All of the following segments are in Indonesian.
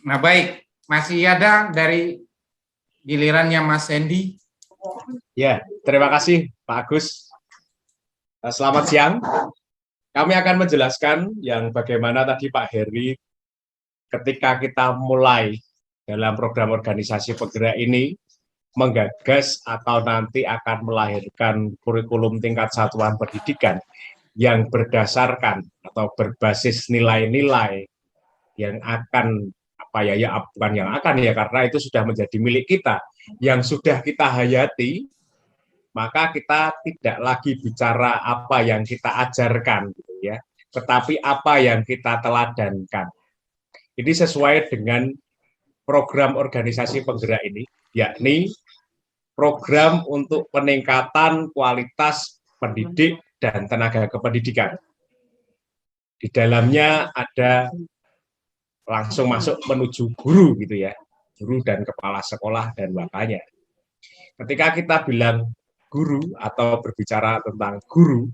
Nah, baik. Masih ada dari gilirannya Mas Sandy. Ya, terima kasih Pak Agus. Selamat siang. Kami akan menjelaskan yang bagaimana tadi Pak Heri ketika kita mulai dalam program organisasi penggerak ini menggagas atau nanti akan melahirkan kurikulum tingkat satuan pendidikan yang berdasarkan atau berbasis nilai-nilai yang akan bukan yang akan ya, karena itu sudah menjadi milik kita, yang sudah kita hayati, maka kita tidak lagi bicara apa yang kita ajarkan gitu ya, tetapi apa yang kita teladankan. Ini sesuai dengan program organisasi penggerak ini, yakni program untuk peningkatan kualitas pendidik dan tenaga kependidikan. Di dalamnya ada langsung masuk menuju guru gitu ya, guru dan kepala sekolah dan wakanya. Ketika kita bilang guru atau berbicara tentang guru,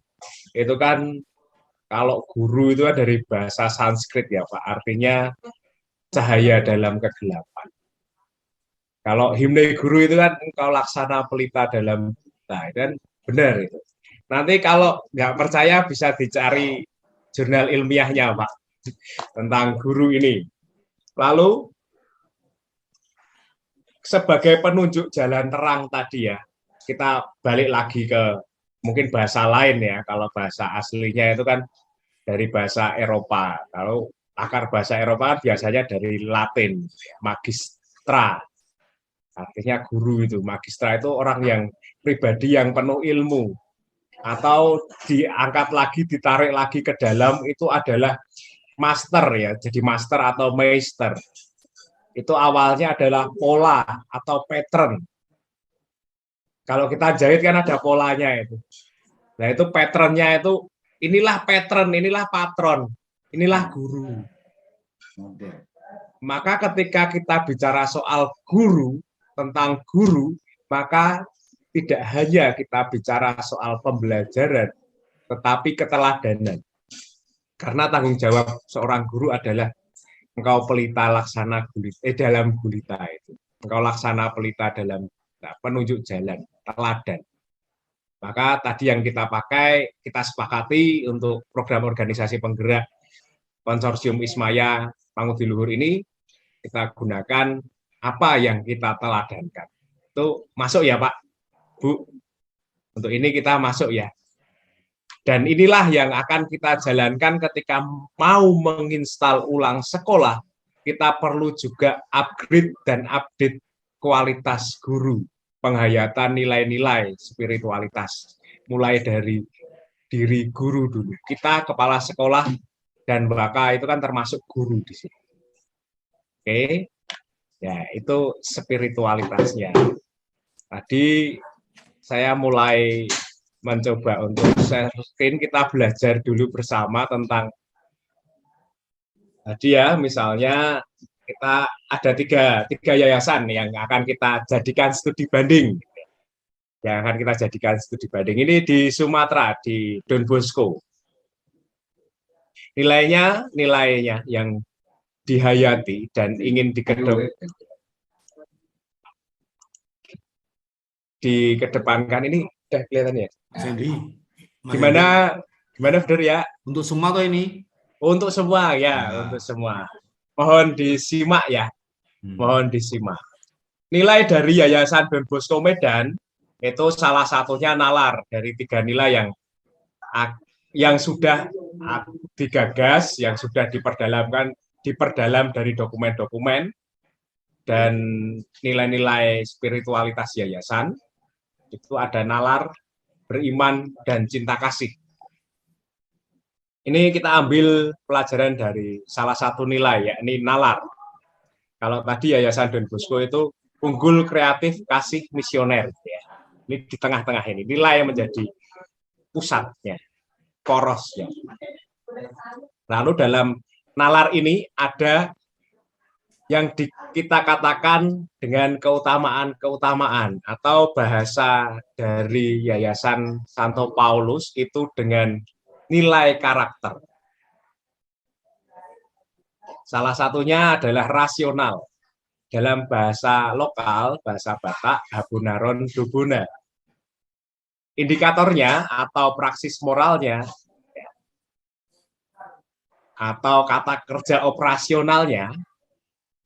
itu kan kalau guru itu kan dari bahasa Sanskrit ya Pak, artinya cahaya dalam kegelapan. Kalau himne guru itu kan engkau laksana pelita dalam, nah itu kan benar itu. Nanti kalau nggak percaya bisa dicari jurnal ilmiahnya Pak tentang guru ini. Lalu sebagai penunjuk jalan terang tadi ya, kita balik lagi ke mungkin bahasa lain ya. Kalau bahasa aslinya itu kan dari bahasa Eropa. Kalau akar bahasa Eropa biasanya dari Latin, magistra. Artinya guru itu. Magistra itu orang yang pribadi yang penuh ilmu. Atau diangkat lagi, ditarik lagi ke dalam itu adalah master ya. Jadi master atau meister. Itu awalnya adalah pola atau pattern. Kalau kita jahit kan ada polanya itu. Nah itu patternnya itu, inilah pattern, inilah patron, inilah guru. Maka ketika kita bicara soal guru, tentang guru, maka tidak hanya kita bicara soal pembelajaran, tetapi keteladanan. Karena tanggung jawab seorang guru adalah engkau pelita laksana gulita, dalam gulita itu. Engkau laksana pelita dalam penunjuk jalan, teladan. Maka tadi yang kita pakai, kita sepakati untuk program organisasi penggerak konsorsium Ismaya Pangudi Luhur ini, kita gunakan apa yang kita teladankan. Itu masuk ya Pak, Bu? Untuk ini kita masuk ya. Dan inilah yang akan kita jalankan ketika mau menginstal ulang sekolah, kita perlu juga upgrade dan update kualitas guru, penghayatan nilai-nilai spiritualitas, mulai dari diri guru dulu. Kita kepala sekolah dan baka itu kan termasuk guru di sini. Oke, ya itu spiritualitasnya. Tadi saya mulai mencoba untuk sharing, kita belajar dulu bersama tentang tadi ya, misalnya kita ada tiga yayasan yang akan kita jadikan studi banding. Yang akan kita jadikan studi banding ini di Sumatera, di Don Bosco. Nilainya yang dihayati dan ingin dikedepankan ini udah kelihatan ya. Sandy, Gimana Feder ya? untuk semua tuh ini? Untuk semua ya, untuk semua. Mohon disimak ya, mohon disimak. Nilai dari Yayasan Don Bosco Medan itu salah satunya nalar dari 3 nilai yang sudah digagas, yang sudah diperdalam dari dokumen-dokumen dan nilai-nilai spiritualitas yayasan. Itu ada nalar, beriman, dan cinta kasih. Ini kita ambil pelajaran dari salah satu nilai, yakni nalar. Kalau tadi Yayasan Don Bosco itu unggul, kreatif, kasih, misioner. Ya. Ini di tengah-tengah ini, nilai yang menjadi pusatnya, porosnya. Lalu dalam nalar ini ada yang kita katakan dengan keutamaan atau bahasa dari Yayasan Santo Paulus itu dengan nilai karakter. Salah satunya adalah rasional. Dalam bahasa lokal, bahasa Batak, habunaron dubuna. Indikatornya atau praksis moralnya, atau kata kerja operasionalnya,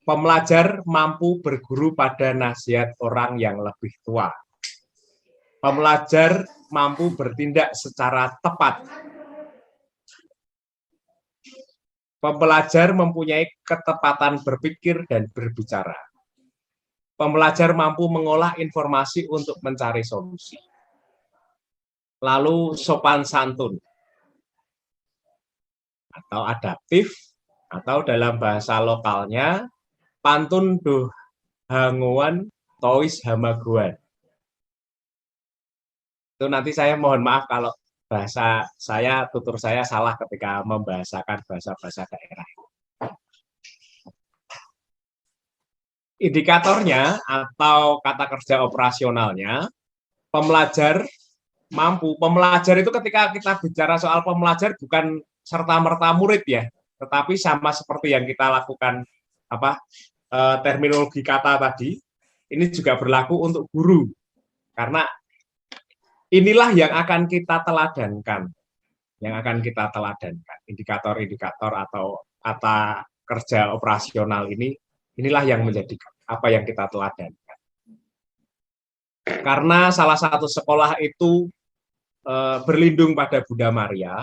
pembelajar mampu berguru pada nasihat orang yang lebih tua. Pembelajar mampu bertindak secara tepat. Pembelajar mempunyai ketepatan berpikir dan berbicara. Pembelajar mampu mengolah informasi untuk mencari solusi. Lalu sopan santun atau adaptif, atau dalam bahasa lokalnya pantun doh hanguan tois hamaguan. Itu nanti saya mohon maaf kalau bahasa saya, tutur saya salah ketika membahasakan bahasa-bahasa daerah. Indikatornya atau kata kerja operasionalnya, pembelajar itu ketika kita bicara soal pembelajar bukan serta-merta murid ya, tetapi sama seperti yang kita lakukan terminologi kata tadi, ini juga berlaku untuk guru. Karena inilah yang akan kita teladankan. Indikator-indikator atau kata kerja operasional inilah yang menjadi apa yang kita teladankan. Karena salah satu sekolah itu berlindung pada Bunda Maria,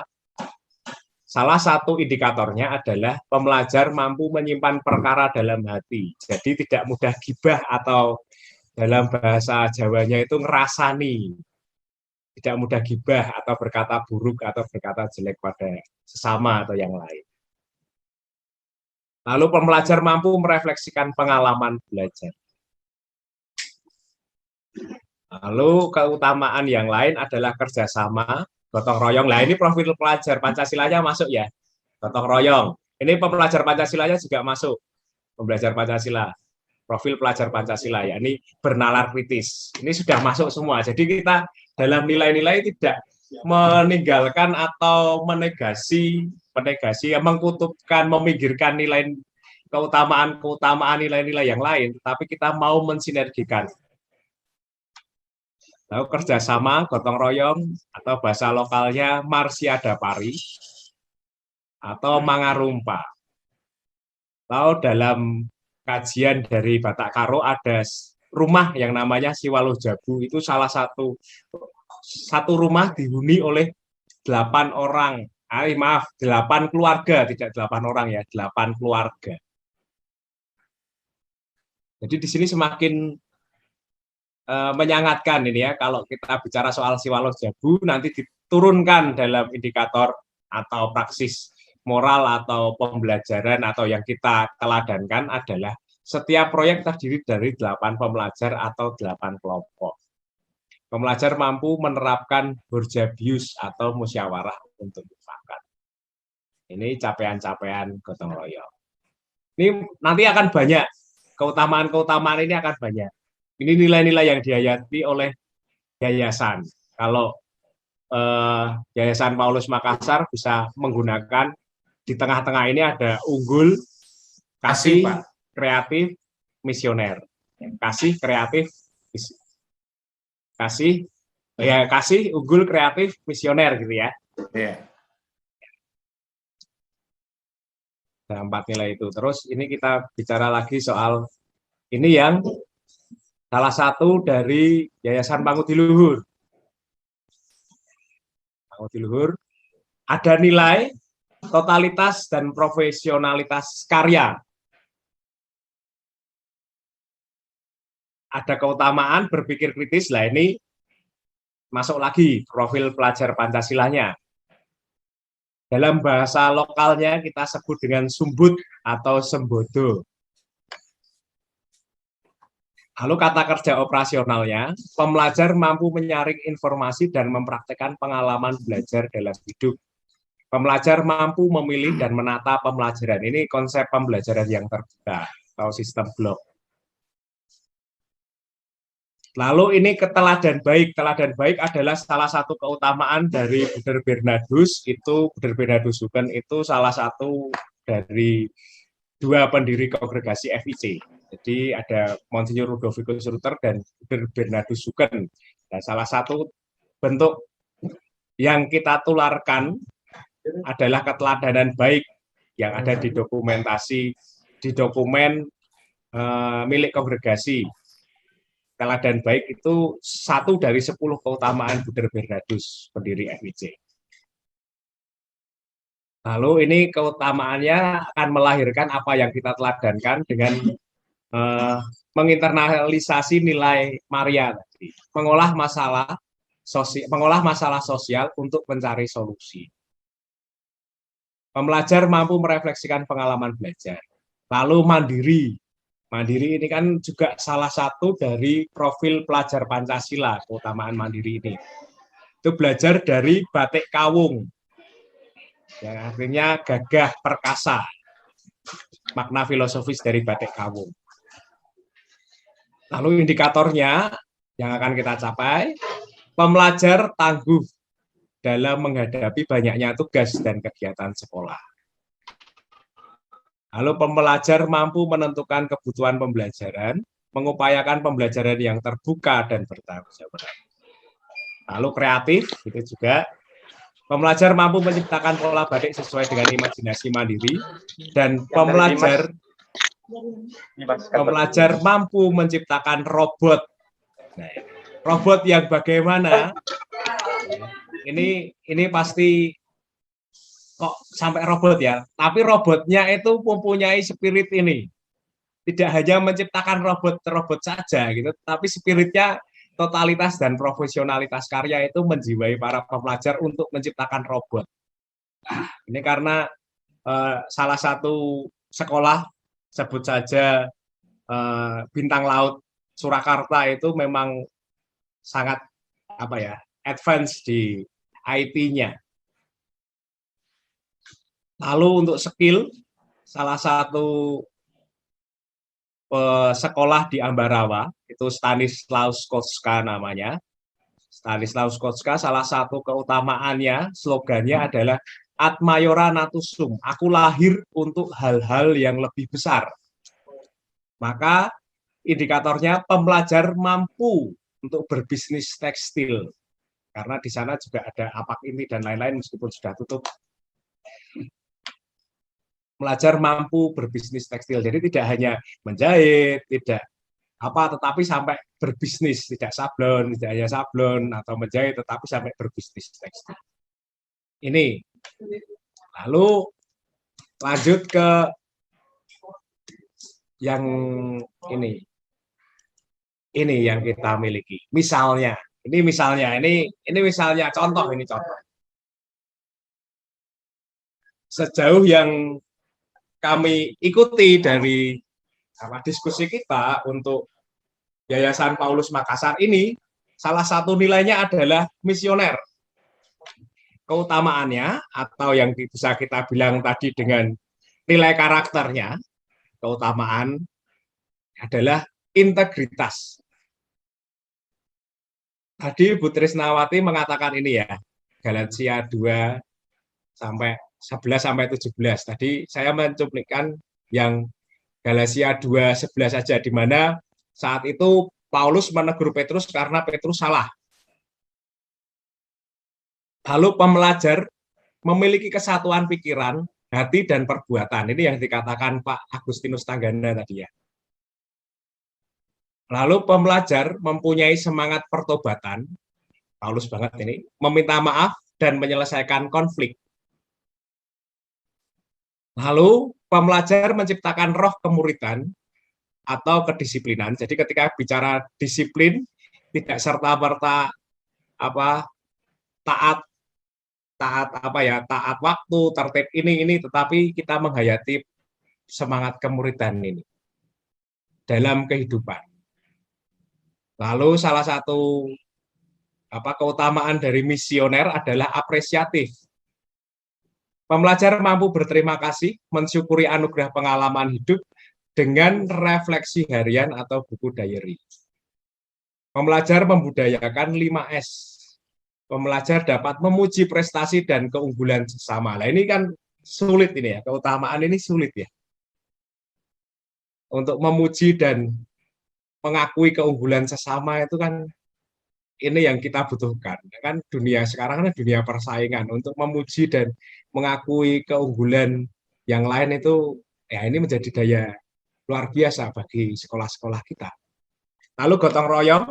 salah satu indikatornya adalah pembelajar mampu menyimpan perkara dalam hati. Jadi tidak mudah gibah atau dalam bahasa Jawanya itu ngerasani. Tidak mudah gibah atau berkata buruk atau berkata jelek pada sesama atau yang lain. Lalu pembelajar mampu merefleksikan pengalaman belajar. Lalu keutamaan yang lain adalah kerjasama, gotong royong. Nah ini profil pelajar Pancasilanya masuk ya, gotong royong. Ini pelajar Pancasilanya juga masuk, pembelajar Pancasila. Profil pelajar Pancasila ya, ini bernalar kritis. Ini sudah masuk semua. Jadi kita dalam nilai-nilai tidak meninggalkan atau menegasi, mengkutupkan, meminggirkan nilai keutamaan nilai-nilai yang lain, tapi kita mau mensinergikan. Lalu kerjasama, gotong royong, atau bahasa lokalnya marsiada pari, atau mangarumpa. Lalu dalam kajian dari Batak Karo ada rumah yang namanya Siwaluh Jabu, itu salah satu rumah dihuni oleh 8 orang. 8 keluarga, tidak 8 orang ya, 8 keluarga. Jadi di sini semakin menyangatkan ini ya, kalau kita bicara soal Siwaluh Jabu nanti diturunkan dalam indikator atau praksis moral atau pembelajaran atau yang kita teladankan adalah setiap proyek terdiri dari 8 pembelajar atau 8 kelompok. Pembelajar mampu menerapkan burjabius atau musyawarah untuk mufakat. Ini capaian-capaian gotong royong. Ini nanti akan banyak, keutamaan-keutamaan ini akan banyak. Ini nilai-nilai yang dihayati oleh yayasan. Kalau Yayasan Paulus Makassar bisa menggunakan di tengah-tengah ini ada unggul, kasih, kreatif, misioner. Kasih, kreatif, kasih, unggul, kreatif, misioner gitu ya. Yeah. Ada 4 nilai itu. Terus ini kita bicara lagi soal ini yang salah satu dari Yayasan Pangudi-Luhur. Pangudi-Luhur ada nilai totalitas dan profesionalitas karya. Ada keutamaan berpikir kritis, lah ini masuk lagi profil pelajar Pancasilanya. Dalam bahasa lokalnya kita sebut dengan sumbut atau sembodo. Lalu kata kerja operasionalnya, pembelajar mampu menyaring informasi dan mempraktekkan pengalaman belajar dalam hidup. Pembelajar mampu memilih dan menata pembelajaran. Ini konsep pembelajaran yang terbuka atau sistem blok. Lalu ini keteladan baik. Teladan baik adalah salah satu keutamaan dari Buder Bernardus. Buder Bernardus Hugen itu salah satu dari dua pendiri kongregasi FIC. Jadi ada Monsinyur Rudolphus Rutter dan Bernardus Suken. Nah, salah satu bentuk yang kita tularkan adalah keteladanan baik yang ada di dokumentasi, di dokumen milik kongregasi. Teladan baik itu 1 dari 10 keutamaan Buder Bernardus, pendiri FIC. Lalu ini keutamaannya akan melahirkan apa yang kita teladankan dengan menginternalisasi nilai Maria tadi, mengolah masalah sosial untuk mencari solusi. Pembelajar mampu merefleksikan pengalaman belajar. Lalu mandiri. Mandiri ini kan juga salah satu dari profil pelajar Pancasila, keutamaan mandiri ini. Itu belajar dari batik kawung, yang artinya gagah perkasa. Makna filosofis dari batik kawung. Lalu indikatornya yang akan kita capai, pembelajar tangguh dalam menghadapi banyaknya tugas dan kegiatan sekolah. Lalu pembelajar mampu menentukan kebutuhan pembelajaran, mengupayakan pembelajaran yang terbuka dan bertanggung jawab. Lalu kreatif, itu juga pembelajar mampu menciptakan pola batik sesuai dengan imajinasi mandiri, dan pembelajar mampu menciptakan robot. Nah, robot yang bagaimana? Ini pasti kok sampai robot ya, tapi robotnya itu mempunyai spirit ini. Tidak hanya menciptakan robot saja gitu, tapi spiritnya, totalitas dan profesionalitas karya itu menjiwai para pembelajar untuk menciptakan robot. Nah, ini karena salah satu sekolah, sebut saja Bintang Laut Surakarta, itu memang sangat advance di IT-nya. Lalu untuk skill, salah satu sekolah di Ambarawa, itu Stanislaus Kotska namanya. Stanislaus Kotska, salah satu keutamaannya, slogannya adalah Ad Maiora Natus Sum, aku lahir untuk hal-hal yang lebih besar. Maka indikatornya pembelajar mampu untuk berbisnis tekstil. Karena di sana juga ada Apak Inti dan lain-lain meskipun sudah tutup. Pelajar mampu berbisnis tekstil, jadi tidak hanya menjahit, tetapi sampai berbisnis, tidak hanya sablon atau menjahit, tetapi sampai berbisnis tekstil. Ini. Lalu lanjut ke yang ini yang kita miliki. Ini misalnya contoh. Sejauh yang kami ikuti dari diskusi kita untuk Yayasan Paulus Makassar ini, salah satu nilainya adalah misioner. Keutamaannya, atau yang bisa kita bilang tadi dengan nilai karakternya, keutamaan adalah integritas. Tadi Bu Trisnawati mengatakan ini ya, Galatia 2 sampai 11-17. Tadi saya mencuplikan yang Galatia 2:11 saja, di mana saat itu Paulus menegur Petrus karena Petrus salah. Lalu pembelajar memiliki kesatuan pikiran, hati, dan perbuatan. Ini yang dikatakan Pak Agustinus Tanggana tadi ya. Lalu pembelajar mempunyai semangat pertobatan, Paulus banget ini, meminta maaf dan menyelesaikan konflik. Lalu pembelajar menciptakan roh kemuridan atau kedisiplinan. Jadi ketika bicara disiplin, tidak serta-merta taat waktu, tertib ini, tetapi kita menghayati semangat kemuridan ini dalam kehidupan. Lalu salah satu keutamaan dari misioner adalah apresiatif. Pembelajar mampu berterima kasih, mensyukuri anugerah pengalaman hidup dengan refleksi harian atau buku diary. Pembelajar membudayakan 5S. Pembelajar dapat memuji prestasi dan keunggulan sesama. Nah, ini kan sulit ini ya, keutamaan ini sulit ya. untuk memuji dan mengakui keunggulan sesama itu kan ini yang kita butuhkan. Kan dunia sekarang kan dunia persaingan, untuk memuji dan mengakui keunggulan yang lain itu ya ini menjadi daya luar biasa bagi sekolah-sekolah kita. Lalu gotong royong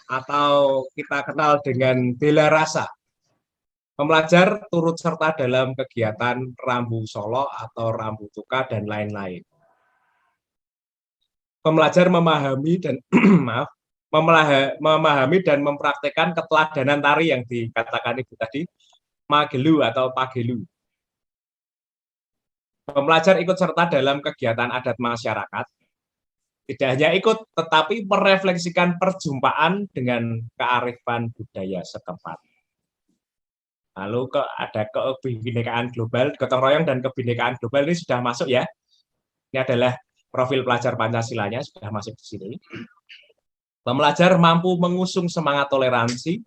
atau kita kenal dengan bela rasa. Pembelajar turut serta dalam kegiatan rambu solo atau rambu tuka dan lain-lain. Pembelajar memahami dan maaf, memahami dan mempraktekkan keteladanan tari yang dikatakan Ibu tadi, magelu atau pagelu. Pembelajar ikut serta dalam kegiatan adat masyarakat, tidak hanya ikut, tetapi merefleksikan perjumpaan dengan kearifan budaya setempat. Lalu ada kebinekaan global, gotong royong dan kebinekaan global ini sudah masuk ya. Ini adalah profil pelajar Pancasilanya, sudah masuk di sini. Pembelajar mampu mengusung semangat toleransi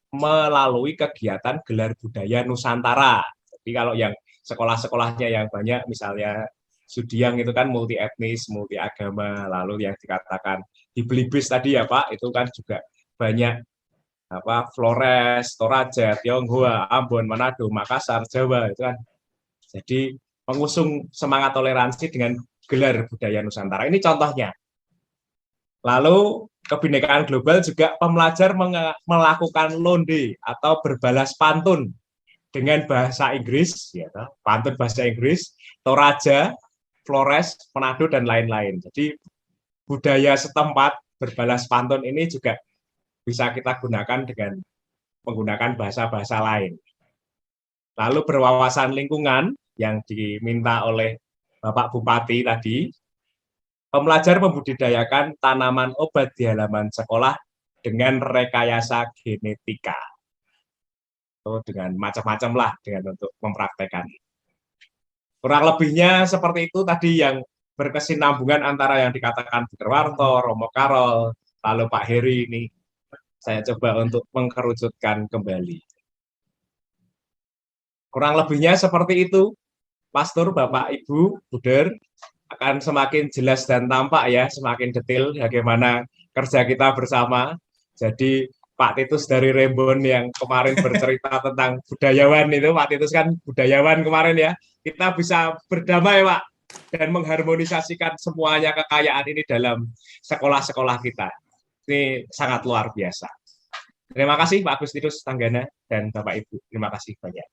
melalui kegiatan gelar budaya Nusantara. Jadi kalau yang sekolah-sekolahnya yang banyak, misalnya Sudiang itu kan multi etnis, multi agama, lalu yang dikatakan di Belibis tadi ya Pak, itu kan juga banyak Flores, Toraja, Tionghoa, Ambon, Manado, Makassar, Jawa itu kan. Jadi mengusung semangat toleransi dengan gelar budaya Nusantara. Ini contohnya. Lalu kebinekaan global juga pembelajar melakukan londe atau berbalas pantun dengan bahasa Inggris, ya, pantun bahasa Inggris, Toraja, Flores, Manado dan lain-lain. Jadi budaya setempat berbalas pantun ini juga bisa kita gunakan dengan menggunakan bahasa-bahasa lain. Lalu berwawasan lingkungan yang diminta oleh Bapak Bupati tadi, pembelajar membudidayakan tanaman obat di halaman sekolah dengan rekayasa genetika. Dengan macam-macam lah dengan untuk mempraktekkan. Kurang lebihnya seperti itu tadi yang berkesinambungan antara yang dikatakan Bu Terwarto, Romo Karol, lalu Pak Heri ini. Saya coba untuk mengkerucutkan kembali. Kurang lebihnya seperti itu, Pastor, Bapak, Ibu, Buder, akan semakin jelas dan tampak ya, semakin detail bagaimana kerja kita bersama. Jadi Pak Titus dari Rembon yang kemarin bercerita tentang budayawan itu, Pak Titus kan budayawan kemarin ya, kita bisa berdamai Pak, dan mengharmonisasikan semuanya kekayaan ini dalam sekolah-sekolah kita. Ini sangat luar biasa. Terima kasih Pak Agustinus Tanggana dan Bapak Ibu. Terima kasih banyak.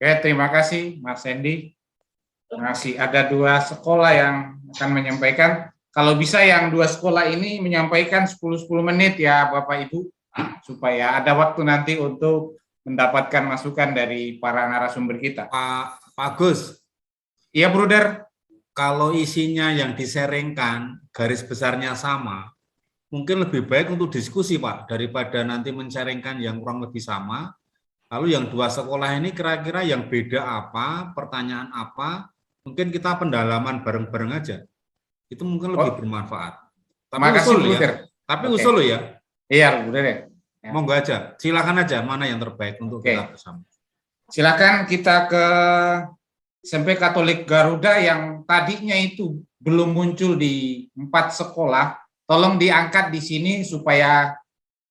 Oke, terima kasih Mas Hendy. Masih ada 2 sekolah yang akan menyampaikan. Kalau bisa yang 2 sekolah ini menyampaikan 10-10 menit ya Bapak Ibu, supaya ada waktu nanti untuk mendapatkan masukan dari para narasumber kita. Pak Agus. Iya, Bruder. Kalau isinya yang diseringkan, garis besarnya sama, mungkin lebih baik untuk diskusi, Pak, daripada nanti mencaringkan yang kurang lebih sama. Lalu yang 2 sekolah ini kira-kira yang beda apa, pertanyaan apa, mungkin kita pendalaman bareng-bareng aja. Itu mungkin lebih bermanfaat. Tapi makasih, usul ya. Tapi usul ya. Iya, Bruder ya. Monggo aja, silakan aja mana yang terbaik untuk kita bersama. Silakan kita ke SMP Katolik Garuda yang tadinya itu belum muncul di 4 sekolah. Tolong diangkat di sini supaya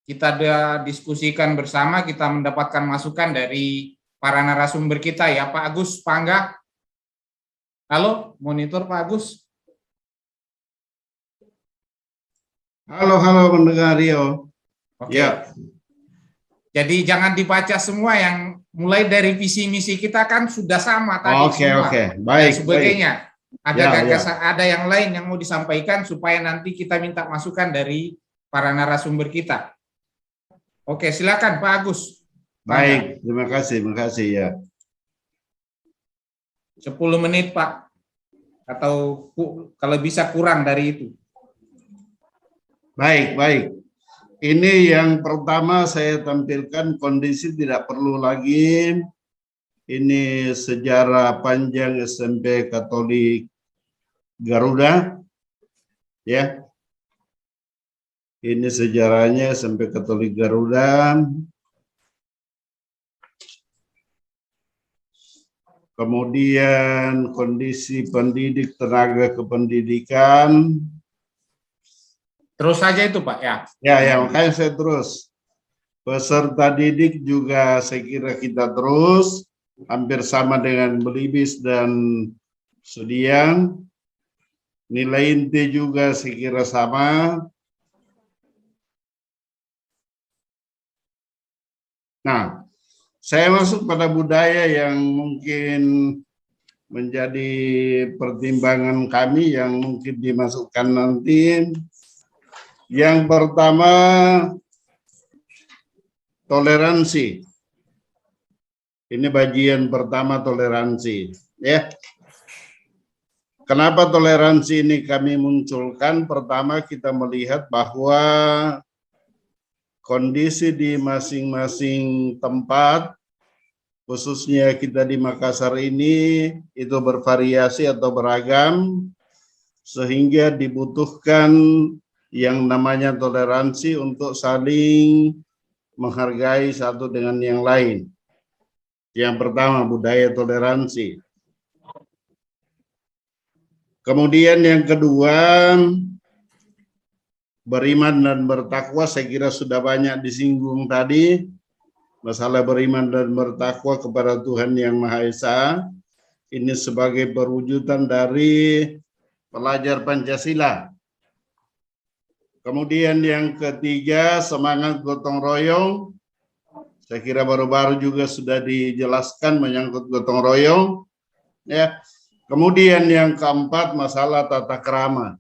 kita diskusikan bersama, kita mendapatkan masukan dari para narasumber kita ya, Pak Agus Pangga. Halo, monitor Pak Agus. Halo, mendengar Rio. Oke. Ya. Jadi jangan dibaca semua, yang mulai dari visi misi kita kan sudah sama tadi semua. Oke. Baik. Dan sebagainya. Ada gagasan, ada yang lain yang mau disampaikan supaya nanti kita minta masukan dari para narasumber kita. Oke, silakan Pak Agus. Baik, terima kasih ya. 10 menit Pak. Atau kalau bisa kurang dari itu. Baik. Ini yang pertama saya tampilkan, kondisi tidak perlu lagi. Ini sejarah panjang SMP Katolik Garuda. Ya. Ini sejarahnya SMP Katolik Garuda. kemudian kondisi pendidik, tenaga kependidikan. Terus saja itu Pak ya. Ya, makanya saya terus. Peserta didik juga saya kira kita terus, hampir sama dengan Belibis dan Sudiang. Nilai inti juga saya kira sama. Nah, saya masuk pada budaya yang mungkin menjadi pertimbangan kami yang mungkin dimasukkan nanti. Yang pertama, toleransi. Ini bagian pertama, toleransi. Ya. Kenapa toleransi ini kami munculkan? Pertama, kita melihat bahwa kondisi di masing-masing tempat, khususnya kita di Makassar ini, itu bervariasi atau beragam, sehingga dibutuhkan yang namanya toleransi untuk saling menghargai satu dengan yang lain. Yang pertama, budaya toleransi. Kemudian yang kedua, beriman dan bertakwa. Saya kira sudah banyak disinggung tadi. Masalah beriman dan bertakwa kepada Tuhan Yang Maha Esa. Ini sebagai perwujudan dari pelajar Pancasila. Kemudian yang ketiga, semangat gotong royong. Saya kira baru-baru juga sudah dijelaskan menyangkut gotong royong. Ya. Kemudian yang keempat, masalah tata krama.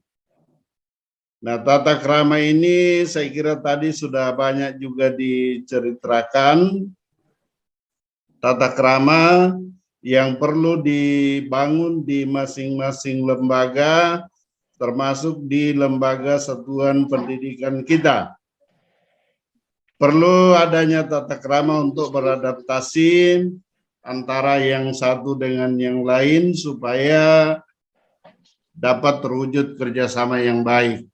Nah, tata krama ini saya kira tadi sudah banyak juga diceritakan. Tata krama yang perlu dibangun di masing-masing lembaga, termasuk di lembaga satuan pendidikan kita. Perlu adanya tata krama untuk beradaptasi antara yang satu dengan yang lain supaya dapat terwujud kerjasama yang baik.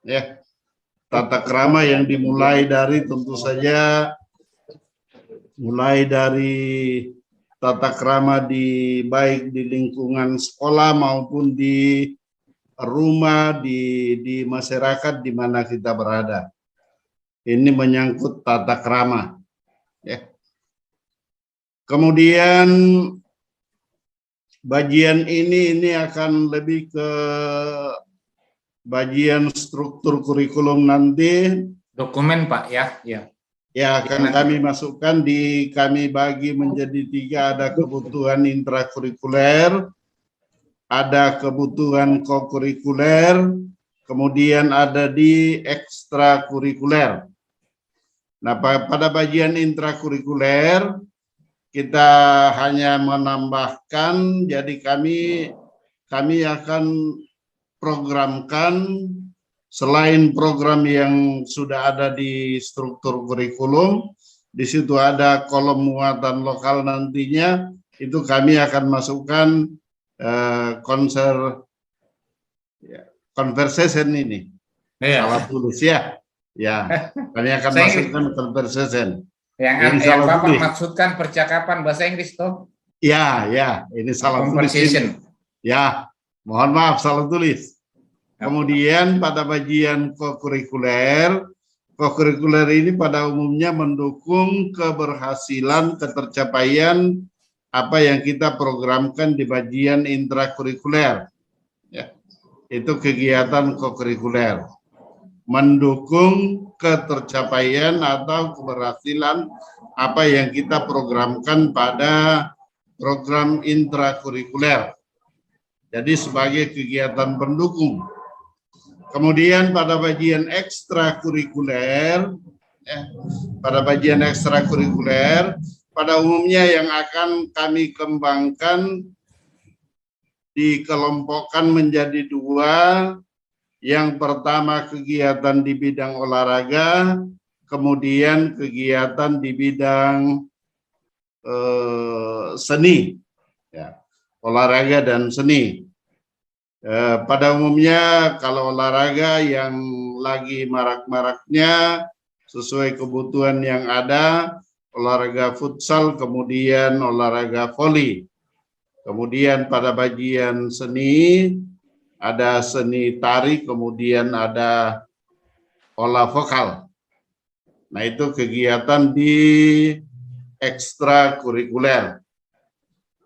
Ya, tata krama yang dimulai dari tentu saja mulai dari tata krama baik di lingkungan sekolah maupun di rumah, di masyarakat di mana kita berada. Ini menyangkut tata krama. Ya. Kemudian bagian ini akan lebih ke bagian struktur kurikulum nanti. Dokumen Pak ya. Ya. Ya, akan kami masukkan kami bagi menjadi 3, ada kebutuhan intrakurikuler, ada kebutuhan kokurikuler, kemudian ada di ekstrakurikuler. Nah, pada bagian intrakurikuler, kita hanya menambahkan, jadi kami akan programkan selain program yang sudah ada di struktur kurikulum, di situ ada kolom muatan lokal nantinya, itu kami akan masukkan conversation ini. Ya. Salah tulis ya. Ya, kami akan masukkan conversation. Yang Bapak maksudkan percakapan bahasa Inggris toh? Ya, ini salah tulis. Ya, mohon maaf salah tulis. Kemudian pada bagian kokurikuler ini pada umumnya mendukung keberhasilan, ketercapaian apa yang kita programkan di bagian intrakurikuler. Ya, itu kegiatan kokurikuler. Mendukung ketercapaian atau keberhasilan apa yang kita programkan pada program intrakurikuler. Jadi sebagai kegiatan pendukung. Kemudian pada bagian ekstrakurikuler, pada umumnya yang akan kami kembangkan dikelompokkan menjadi 2. Yang pertama kegiatan di bidang olahraga, kemudian kegiatan di bidang seni, ya, olahraga dan seni. Pada umumnya kalau olahraga yang lagi marak-maraknya sesuai kebutuhan yang ada, olahraga futsal, kemudian olahraga voli. Kemudian pada bagian seni, ada seni tari, kemudian ada olah vokal. Nah, itu kegiatan di ekstrakurikuler.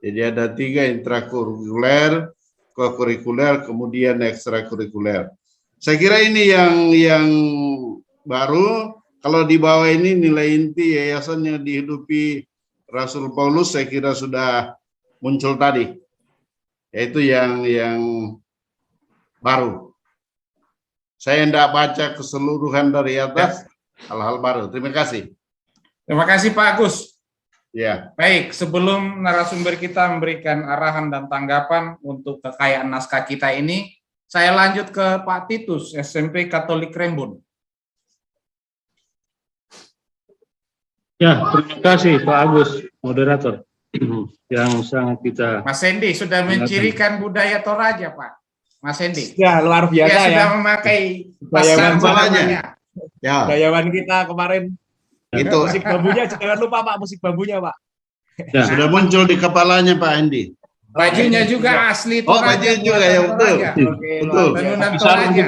Jadi ada 3, intrakurikuler, kokurikuler, kemudian ekstrakurikuler. Saya kira ini yang baru. Kalau di bawah ini nilai inti yayasan yang dihidupi Rasul Paulus, saya kira sudah muncul tadi, yaitu yang baru. Saya tidak baca keseluruhan dari atas, hal-hal baru. Terima kasih. Terima kasih Pak Agus. Ya. Baik, sebelum narasumber kita memberikan arahan dan tanggapan untuk kekayaan naskah kita ini, saya lanjut ke Pak Titus, SMP Katolik Rembun. Ya, terima kasih Pak Agus, moderator, yang sangat kita. Mas Hendi sudah mencirikan budaya Toraja, Pak. Mas Hendi. Ya, luar biasa Dia ya. sudah memakai Bayangan salahnya. Ya. Gayawan kita kemarin. Itu Musik bambunya, jangan lupa Pak, musik bambunya Pak. Ya, sudah muncul di kepalanya Pak Hendi. Bajunya juga asli Oh, Toraja. bajunya juga ya, betul. Toraja. Oke, Betul. Tenunan Toraja.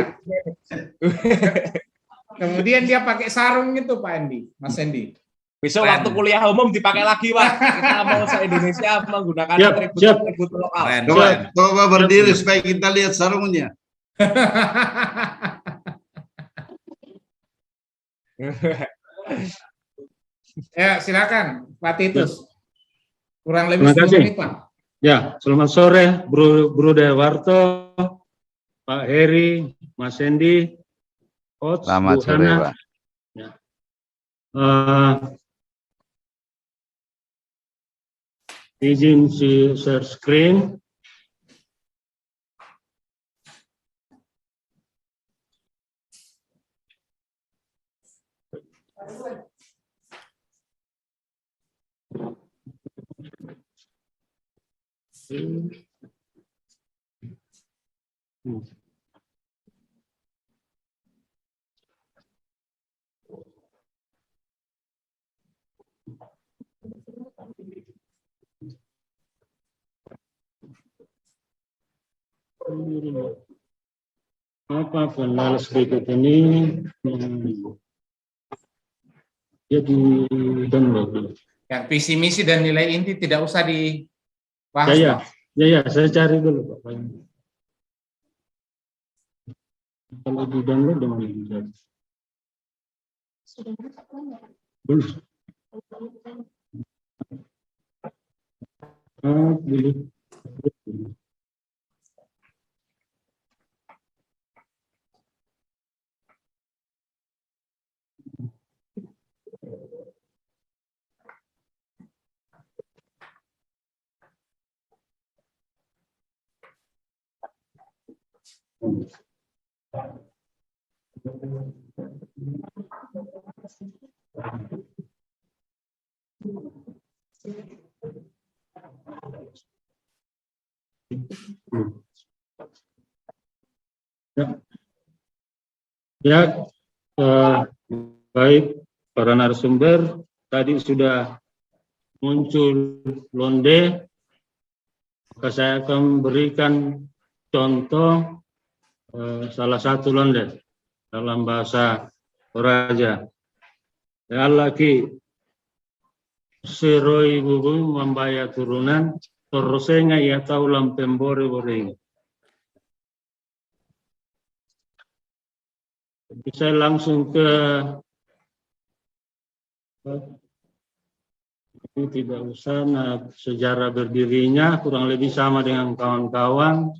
Kemudian dia pakai sarung itu Pak Hendi, Mas Hendi. Besok Keren. waktu kuliah umum dipakai lagi Pak. Kita mau se-Indonesia menggunakan Siap. atribut lokal. Keren, Coba, keren. coba berdiri supaya kita lihat sarungnya. Ya, silakan Pak Titus. Kurang lebih Terima 10 kasih. menit, Pak. ya, selamat sore, Bro Dewarto, Pak Heri, Mas Hendi, Coach, Selamat Bu sore, Hana. Pak. Ya. Izin share screen. Apa penalis berikut ini jadi download dulu. Yang visi misi dan nilai inti tidak usah dibahas, Ya, Pak. ya, saya cari dulu Pak. Kalau di download dengan belum. Boleh. Ya, baik para narasumber, tadi sudah muncul londe, maka saya akan berikan contoh salah satu londe dalam bahasa Toraja. Ya lagi seroi bubu membayar turunan, terusnya ia tahu lampembore boring. Bisa langsung ke ini tidak usah. Nah, sejarah berdirinya kurang lebih sama dengan kawan-kawan.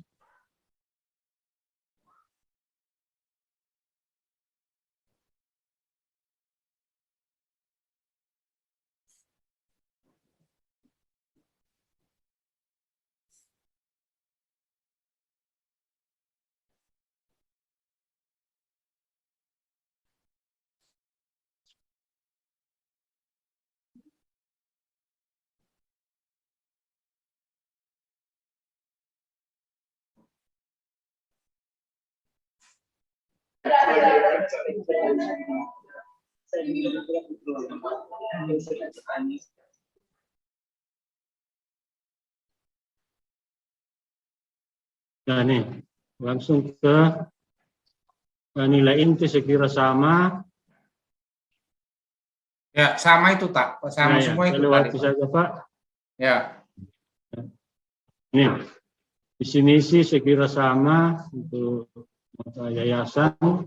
Nah, nih langsung ke nilai inti saya kira sama. Ya, sama itu tak, sama Nah, semua ya, itu lewati tadi. saja Pak. Ya, Nih, di sini sih saya kira sama untuk mata yayasan.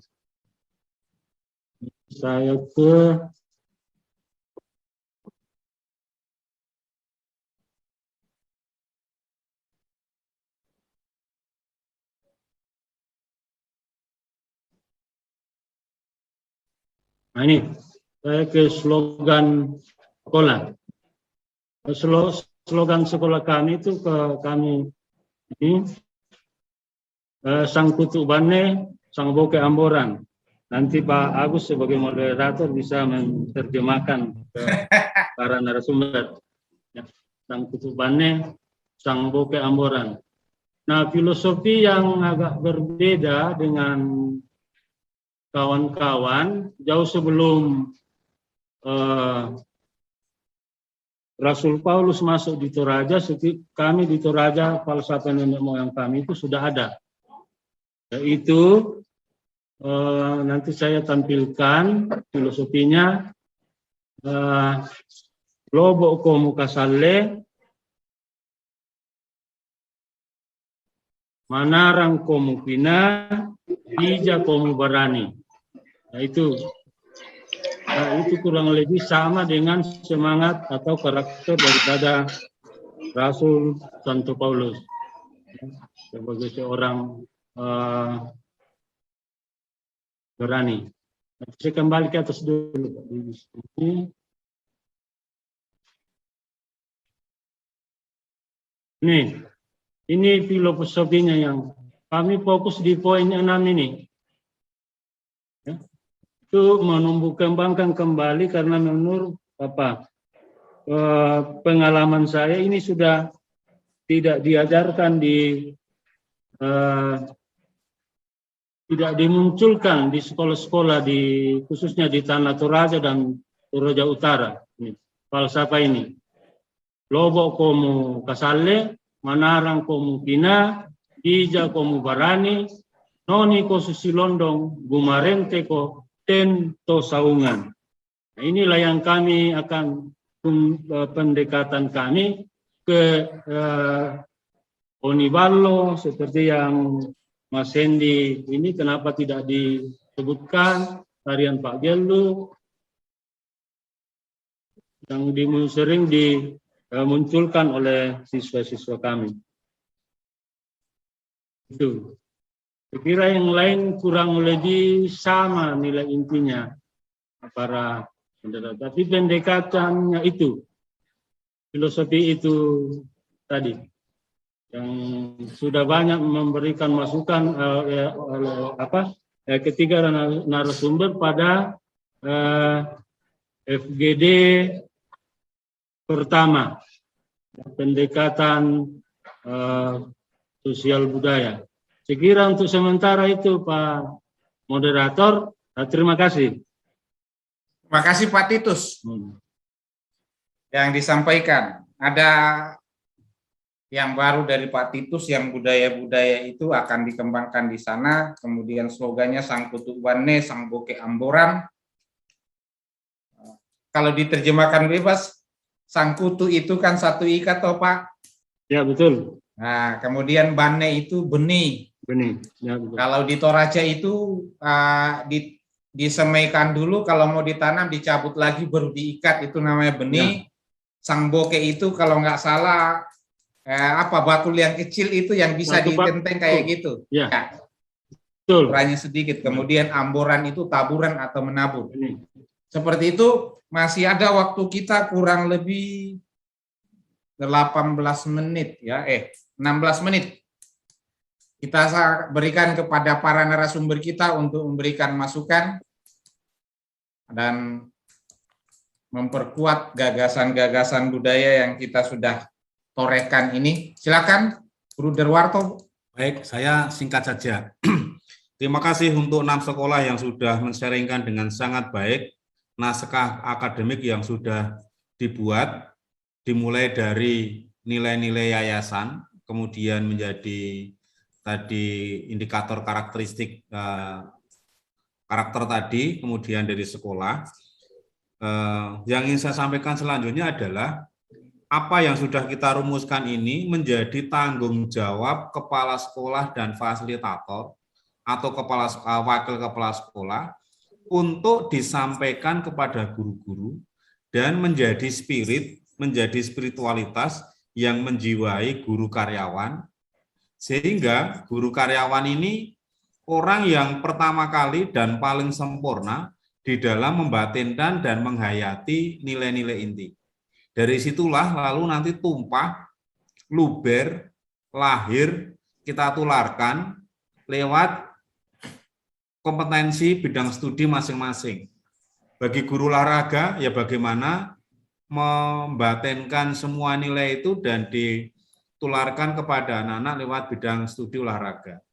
Saya ke nah ini, saya ke slogan sekolah. Slogan sekolah kami itu kami ini Sang Kutu Bane, Sang Boke Amboran. Nanti Pak Agus sebagai moderator bisa menerjemahkan ke para narasumber. Ya, Sang Kutu Bane, Sang Boke Amboran. Nah, filosofi yang agak berbeda dengan kawan-kawan jauh sebelum Rasul Paulus masuk di Toraja, kami di Toraja falsafah nenek moyang kami itu sudah ada. Yaitu nanti saya tampilkan filosofinya. Lobo komu kasale, manarang komu pina, bija komu barani. Nah, itu kurang lebih sama dengan semangat atau karakter daripada Rasul Santo Paulus sebagai seorang berani. Saya kembali ke atas dulu. Ini filosofinya yang kami fokus di poin 6 ini. Itu menumbuh kembangkan kembali karena menurut pengalaman saya ini sudah tidak diajarkan tidak dimunculkan di sekolah-sekolah khususnya di Tanah Toraja dan Toraja Utara. Ini, falsafah ini. Lobo komu kasale, manarang komu pina, ija komu barani, noni ko susilondong, gumarente ko tento saungan. Nah, inilah yang kami akan pendekatan kami ke Oniballo seperti yang Mas Hendy ini kenapa tidak disebutkan tarian Pak Gelu yang sering dimunculkan oleh siswa-siswa kami. Itu. Saya kira yang lain kurang lebih sama nilai intinya para pendekatan. Tapi pendekatannya itu, filosofi itu tadi yang sudah banyak memberikan masukan ketiga narasumber pada FGD pertama, pendekatan sosial budaya. Saya kira untuk sementara itu Pak Moderator, terima kasih. terima kasih Pak Titus yang disampaikan. Ada yang baru dari Pak Titus yang budaya-budaya itu akan dikembangkan di sana. Kemudian slogannya Sang Kutu Bane, Sang Boke Amboran. Kalau diterjemahkan bebas, Sang Kutu itu kan satu ikat toh Pak? Ya betul. Nah, kemudian Bane itu benih. Benih. Ya, betul. Kalau di Toraja itu disemaikan dulu, kalau mau ditanam dicabut lagi baru diikat, itu namanya benih. Ya. Sang Boke itu kalau nggak salah bakul yang kecil itu yang bisa ditenteng kayak gitu. Ya. Ya. Betul. Ukurannya sedikit. Kemudian amboran itu taburan atau menabur. Seperti itu. Masih ada waktu kita kurang lebih 18 menit ya, 16 menit. Kita berikan kepada para narasumber kita untuk memberikan masukan dan memperkuat gagasan-gagasan budaya yang kita sudah torehkan ini. Silakan, Guru Derwarto. Baik, saya singkat saja. Terima kasih untuk 6 sekolah yang sudah men-sharingkan dengan sangat baik naskah akademik yang sudah dibuat, dimulai dari nilai-nilai yayasan, kemudian menjadi tadi indikator karakteristik karakter tadi, kemudian dari sekolah. Yang ingin saya sampaikan selanjutnya adalah apa yang sudah kita rumuskan ini menjadi tanggung jawab kepala sekolah dan fasilitator atau wakil kepala sekolah untuk disampaikan kepada guru-guru dan menjadi spiritualitas yang menjiwai guru karyawan, sehingga guru karyawan ini orang yang pertama kali dan paling sempurna di dalam membatinkan dan menghayati nilai-nilai inti. Dari situlah lalu nanti tumpah, luber, lahir, kita tularkan lewat kompetensi bidang studi masing-masing. Bagi guru olahraga, ya bagaimana membatinkan semua nilai itu dan ditularkan kepada anak-anak lewat bidang studi olahraga.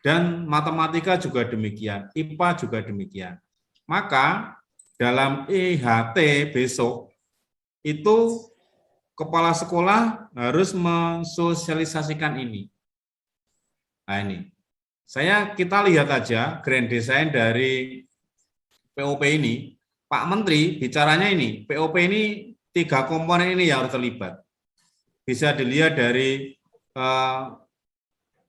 Dan matematika juga demikian, IPA juga demikian. Maka dalam IHT besok itu kepala sekolah harus mensosialisasikan ini. Nah ini, kita lihat aja grand design dari POP ini. Pak Menteri bicaranya ini, POP ini 3 komponen ini yang harus terlibat. Bisa dilihat dari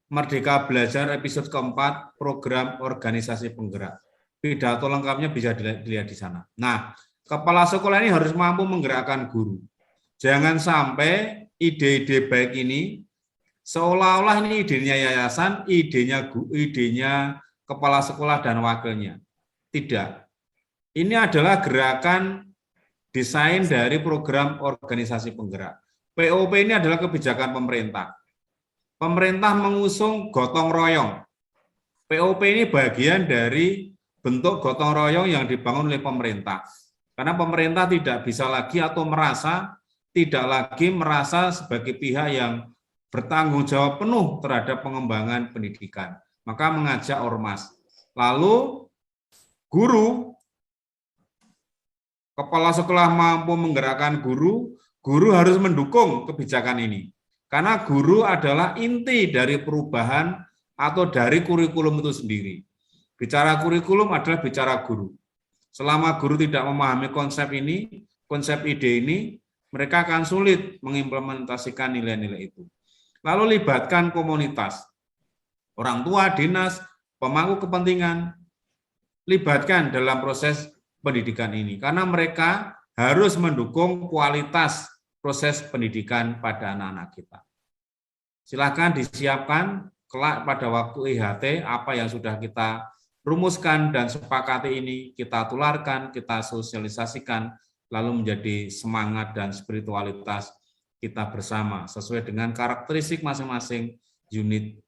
Merdeka Belajar episode keempat, program organisasi penggerak. Pidato lengkapnya bisa dilihat di sana. Nah, kepala sekolah ini harus mampu menggerakkan guru. Jangan sampai ide-ide baik ini seolah-olah ini idenya yayasan, idenya kepala sekolah dan wakilnya. Tidak. Ini adalah gerakan desain dari program organisasi penggerak. POP ini adalah kebijakan pemerintah. Pemerintah mengusung gotong royong. POP ini bagian dari bentuk gotong royong yang dibangun oleh pemerintah. Karena pemerintah tidak bisa lagi atau tidak lagi merasa sebagai pihak yang bertanggung jawab penuh terhadap pengembangan pendidikan. Maka mengajak ormas. Lalu guru, kepala sekolah mampu menggerakkan guru harus mendukung kebijakan ini. Karena guru adalah inti dari perubahan atau dari kurikulum itu sendiri. Bicara kurikulum adalah bicara guru. Selama guru tidak memahami konsep ini, konsep ide ini, mereka akan sulit mengimplementasikan nilai-nilai itu. Lalu libatkan komunitas, orang tua, dinas, pemangku kepentingan, libatkan dalam proses pendidikan ini. Karena mereka harus mendukung kualitas proses pendidikan pada anak-anak kita. Silakan disiapkan kelak pada waktu IHT apa yang sudah kita rumuskan dan sepakati ini kita tularkan, kita sosialisasikan, lalu menjadi semangat dan spiritualitas kita bersama sesuai dengan karakteristik masing-masing unit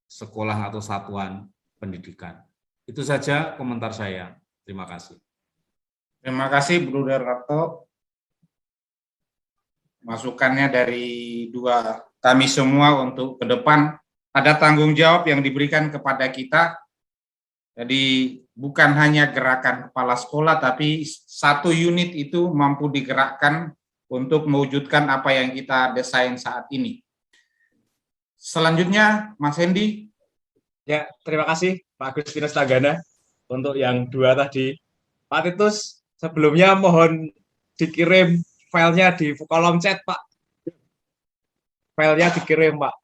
sekolah atau satuan pendidikan. Itu saja komentar saya. Terima kasih. Terima kasih Bro Darto. Masukannya dari kami semua untuk ke depan ada tanggung jawab yang diberikan kepada kita. Jadi bukan hanya gerakan kepala sekolah, tapi satu unit itu mampu digerakkan untuk mewujudkan apa yang kita desain saat ini. Selanjutnya, Mas Hendy. Ya, terima kasih Pak Agustinus Tagana untuk yang 2 tadi. Pak Titus, sebelumnya mohon dikirim filenya di kolom chat, Pak. Filenya dikirim, Pak.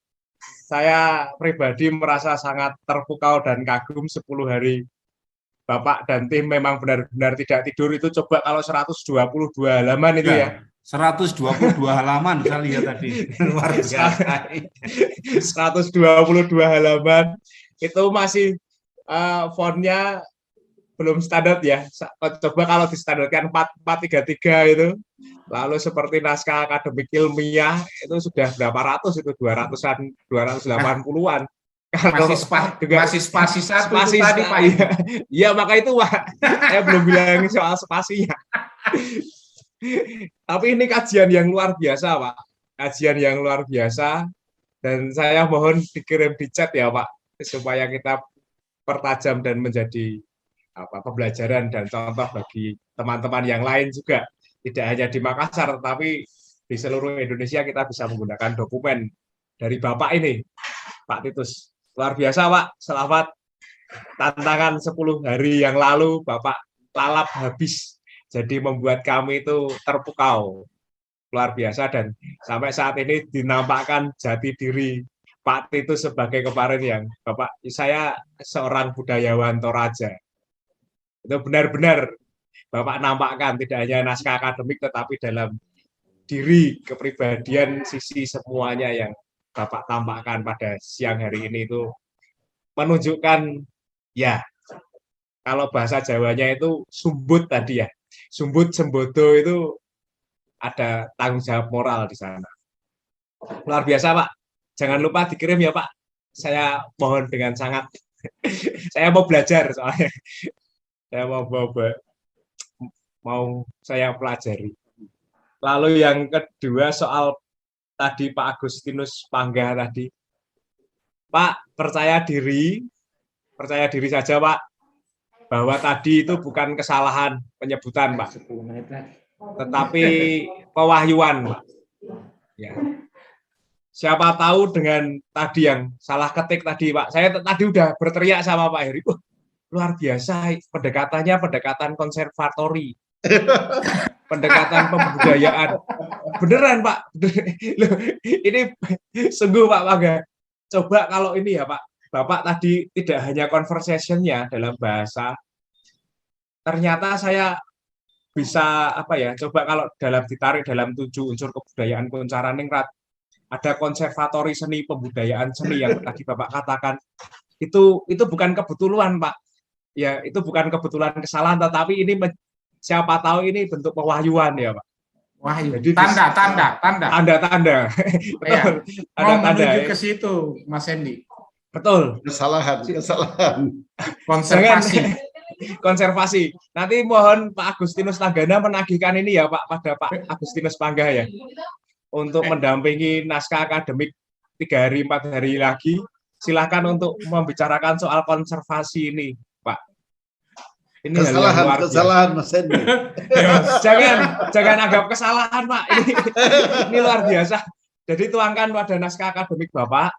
Saya pribadi merasa sangat terpukau dan kagum 10 hari Bapak dan tim memang benar-benar tidak tidur. Itu coba kalau 122 halaman itu ya. 122 halaman saya lihat tadi. Luar biasa. 122 halaman. Itu masih fontnya belum standar ya. Coba kalau distandarkan 433 itu. Lalu seperti naskah akademik ilmiah itu sudah berapa ratus itu 200-an 280-an. Masih spasi satu tadi Pak. Iya maka itu Pak. Saya belum bilang soal spasinya. Tapi ini kajian yang luar biasa Pak. Kajian yang luar biasa dan saya mohon dikirim di chat ya Pak supaya kita pertajam dan menjadi pembelajaran dan contoh bagi teman-teman yang lain juga. Tidak hanya di Makassar, tetapi di seluruh Indonesia kita bisa menggunakan dokumen dari Bapak ini. Pak Titus. Luar biasa Pak, selamat tantangan 10 hari yang lalu Bapak lalap habis. Jadi membuat kami itu terpukau. Luar biasa dan sampai saat ini dinampakkan jati diri Pak Titus sebagai kemarin yang Bapak, saya seorang budayawan Toraja. Itu benar-benar Bapak nampakkan tidak hanya naskah akademik tetapi dalam diri, kepribadian, sisi semuanya yang Bapak tampakkan pada siang hari ini itu menunjukkan ya kalau bahasa Jawanya itu sumbut tadi ya. Sumbut sembodo itu ada tanggung jawab moral di sana. Luar biasa Pak. Jangan lupa dikirim ya Pak. Saya mohon dengan sangat. Saya mau belajar soalnya. Saya mau saya pelajari. Lalu yang kedua soal tadi Pak Agustinus Pangga tadi. Pak, percaya diri saja Pak, bahwa tadi itu bukan kesalahan penyebutan Pak, tetapi pewahyuan Pak. Ya. Siapa tahu dengan tadi yang salah ketik tadi Pak, saya tadi udah berteriak sama Pak Heri, luar biasa pendekatannya, pendekatan konservatori. Pendekatan pembudayaan. Beneran Pak. Loh, ini sungguh Pak Pangga. Coba kalau ini ya Pak, Bapak tadi tidak hanya conversation-nya dalam bahasa, ternyata saya bisa apa ya, coba kalau dalam ditarik dalam 7 unsur kebudayaan Kuncaraningrat, ada konservatori seni, pembudayaan seni yang tadi Bapak katakan, itu bukan kebetulan Pak. Ya, itu bukan kebetulan kesalahan, tetapi ini siapa tahu ini bentuk pewahyuan ya Pak. Wahyu. Jadi Tanda. Tanda. Ya. Mau Tanda menuju ke situ, Mas Hendy. Betul. Kesalahan. Konservasi. Nanti mohon Pak Agustinus Tanggana menagihkan ini ya Pak pada Pak Agustinus Pangga ya. Untuk mendampingi naskah akademik 3 hari 4 hari lagi. Silakan untuk membicarakan soal konservasi ini, Pak. Ini kesalahan Mas Hendy. jangan anggap kesalahan Pak. Ini luar biasa. Jadi tuangkan pada naskah akademik Bapak.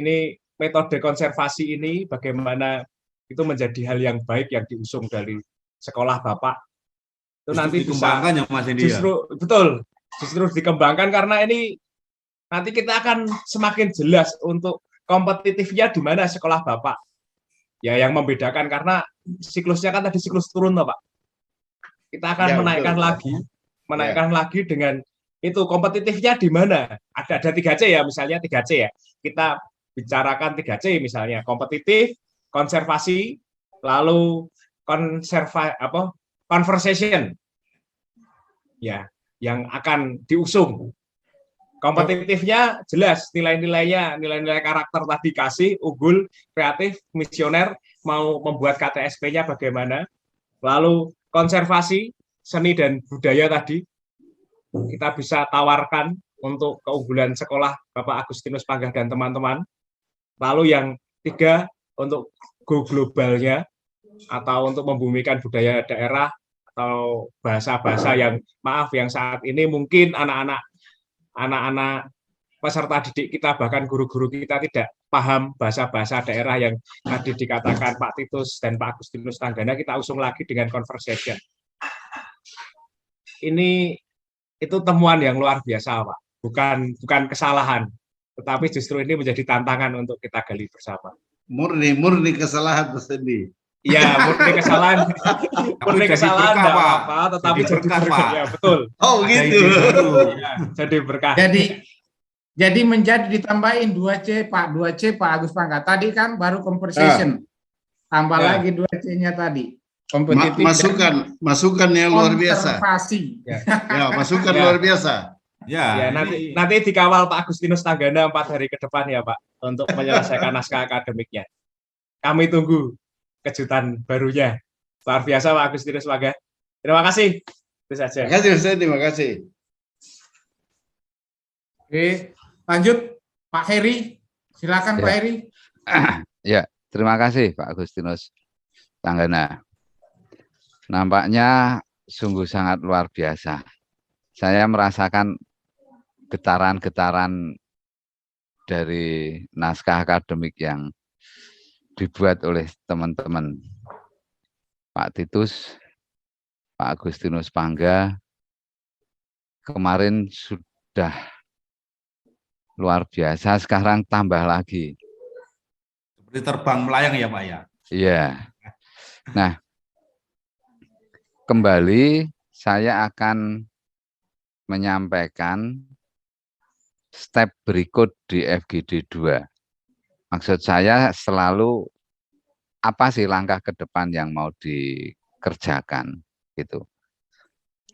Ini metode konservasi ini bagaimana itu menjadi hal yang baik yang diusung dari sekolah Bapak. Itu nanti dikembangkan ya Mas Hendy. Justru dikembangkan karena ini nanti kita akan semakin jelas untuk kompetitifnya di mana sekolah Bapak. Ya yang membedakan karena siklusnya kan tadi siklus turun loh Pak. Kita akan menaikkan lagi dengan itu kompetitifnya di mana? Ada 3C ya misalnya 3C ya. Kita bicarakan 3C misalnya kompetitif, konservasi, lalu conversation. Ya, yang akan diusung. Kompetitifnya jelas nilai-nilainya, nilai-nilai karakter tadi kasih, unggul, kreatif, misioner, mau membuat KTSP-nya bagaimana. Lalu konservasi, seni dan budaya tadi, kita bisa tawarkan untuk keunggulan sekolah Bapak Agustinus Pangga dan teman-teman. Lalu yang 3, untuk go globalnya, atau untuk membumikan budaya daerah, atau bahasa-bahasa yang, maaf, yang saat ini mungkin anak-anak peserta didik kita, bahkan guru-guru kita tidak paham bahasa-bahasa daerah yang tadi dikatakan Pak Titus dan Pak Agustinus Tanggana, kita usung lagi dengan conversation. Itu temuan yang luar biasa Pak, bukan kesalahan, tetapi justru ini menjadi tantangan untuk kita gali bersama. Murni kesalahan Mas Hendy. Iya, murni kesalahan enggak apa-apa, tetapi jadi berkah. Ya, betul. Oh, gitu. Ya, jadi berkah. Jadi menjadi ditambahin 2C Pak Agus Pangga. Tadi kan baru conversation. Tambah lagi 2C-nya tadi. Kompetitif. Masukan yang luar biasa. Konservasi. Ya, masukan luar biasa. Ya, nanti dikawal Pak Agustinus Tanggana 4 hari ke depan ya Pak, untuk menyelesaikan naskah akademiknya. Kami tunggu kejutan barunya. Luar biasa Pak Agustinus Pangga. Terima kasih. Itu saja. Terima kasih Mas Hendy, terima kasih. Oke, lanjut Pak Heri. Silakan Pak Heri. Ya, terima kasih Pak Agustinus Tanggana. Nampaknya sungguh sangat luar biasa. Saya merasakan getaran-getaran dari naskah akademik yang dibuat oleh teman-teman Pak Titus, Pak Agustinus Pangga, kemarin sudah luar biasa, sekarang tambah lagi. Seperti terbang melayang ya Pak ya. Iya. Nah, kembali saya akan menyampaikan step berikut di FGD 2. Maksud saya selalu apa sih langkah ke depan yang mau dikerjakan gitu.